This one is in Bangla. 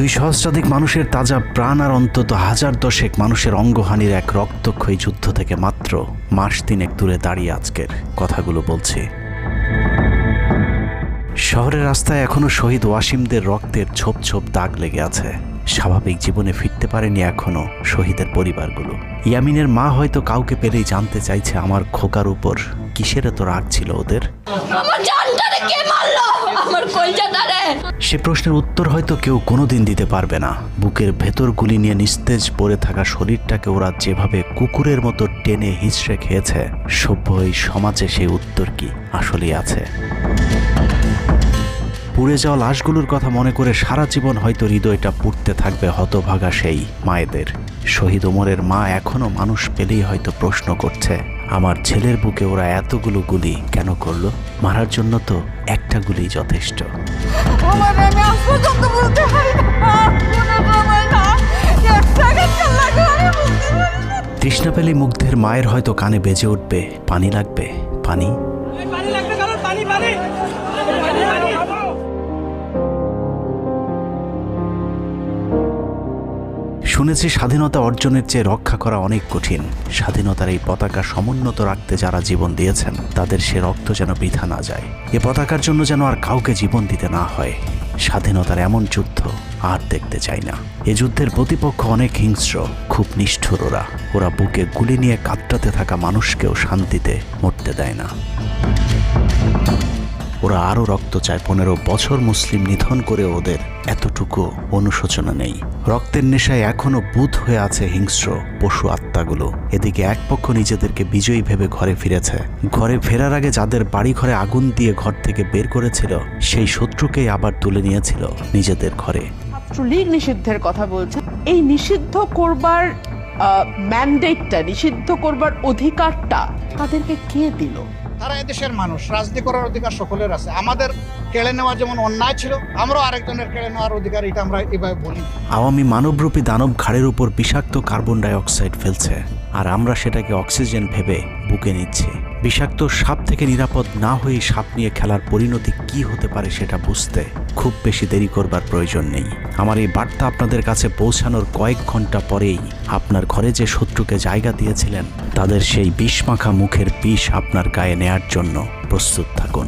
2 সহস্রাধিক মানুষের তাজা প্রাণ আর অন্তত 1010 মানুষের অঙ্গহানির এক রক্তক্ষয়ী যুদ্ধ থেকে মাত্র মাস 3 দূরে দাঁড়িয়ে আজকের কথাগুলো বলছি। শহরের রাস্তায় এখনো শহীদ ওয়াসিমদের রক্তের ছোপ ছোপ দাগ লেগে আছে। স্বাভাবিক জীবনে ফিরতে পারেনি এখনো শহীদের পরিবারগুলো। ইয়ামিনের মা হয়তো কাউকে পেলেই জানতে চাইছে আমার খোকার উপর কিসের এত রাগ ছিল ওদের। সে প্রশ্নের উত্তর হয়তো কেউ কোনোদিন দিতে পারবে না। বুকের ভেতর গুলি নিয়ে নিস্তেজ পড়ে থাকা শরীরটাকে ওরা যেভাবে কুকুরের মতো টেনে হিঁচড়ে খেয়েছে, সভ্য এই সমাজে সেই উত্তর কি আসলেই আছে? পুড়ে যাওয়া লাশগুলোর কথা মনে করে সারা জীবন হয়তো হৃদয়টা পুড়তে থাকবে হতভাগা সেই মায়েদের। শহীদ ওমরের মা এখনো মানুষ পেলেই হয়তো প্রশ্ন করছে, আমার ছেলের বুকে ওরা এতগুলো গুলি কেন করলো? মারার জন্য তো একটা গুলি যথেষ্ট। তৃষ্ণা পেলে মুগ্ধের মায়ের হয়তো কানে বেজে উঠবে, পানি লাগবে, পানি। শুনেছি স্বাধীনতা অর্জনের চেয়ে রক্ষা করা অনেক কঠিন। স্বাধীনতার এই পতাকা সমুন্নত রাখতে যারা জীবন দিয়েছেন তাদের সে রক্ত যেন বৃথা না যায়। এ পতাকার জন্য যেন আর কাউকে জীবন দিতে না হয়। স্বাধীনতার এমন যুদ্ধ আর দেখতে চাই না। এ যুদ্ধের প্রতিপক্ষ অনেক হিংস্র, খুব নিষ্ঠুর। ওরা বুকে গুলি নিয়ে কাতরাতে থাকা মানুষকেও শান্তিতে মরতে দেয় না। ওরা আরও রক্ত চায়। 15 বছর মুসলিম নিধন করে ওদের এতটুকু অনুশোচনা নেই। রক্তের নেশায় এখনো বুঁদ হয়ে আছে হিংস্র পশু আত্মাগুলো। এদিকে এক পক্ষ নিজেদেরকে বিজয়ী ভেবে ঘরে ফিরেছে। ঘরে ফেরার আগে যাদের বাড়ি ঘরে আগুন দিয়ে ঘর থেকে বের করেছিল, সেই শত্রুকেই আবার তুলে নিয়েছিল নিজেদের ঘরে। ছাত্রলীগ নিষিদ্ধের কথা বলছে। এই নিষিদ্ধ করবার ম্যান্ডেটটা, নিষিদ্ধ করবার অধিকারটা তাদেরকে কে দিল? তারা এদেশের মানুষ, রাজনীতি করার অধিকার সকলের আছে। আমাদের কেড়ে নেওয়া যেমন অন্যায় ছিল, আমরাও আরেকজনের কেড়ে নেওয়ার অধিকার, এটা আমরা এভাবে বলি। আওয়ামী মানবরূপী দানব ঘাড়ের উপর বিষাক্ত কার্বন ডাই অক্সাইড ফেলছে, আর আমরা সেটাকে অক্সিজেন ভেবে বুকে নিচ্ছি। বিষাক্ত সাপ থেকে নিরাপদ না হয়ে সাপ নিয়ে খেলার পরিণতি কি হতে পারে সেটা বুঝতে খুব বেশি দেরি করবার প্রয়োজন নেই। আমার এই বার্তা আপনাদের কাছে পৌঁছানোর কয়েক ঘন্টা পরেই আপনার ঘরে যে শত্রুকে জায়গা দিয়েছিলেন তাদের সেই বিষমাখা মুখের বিষ আপনার গায়ে নেয়ার জন্য প্রস্তুত থাকুন।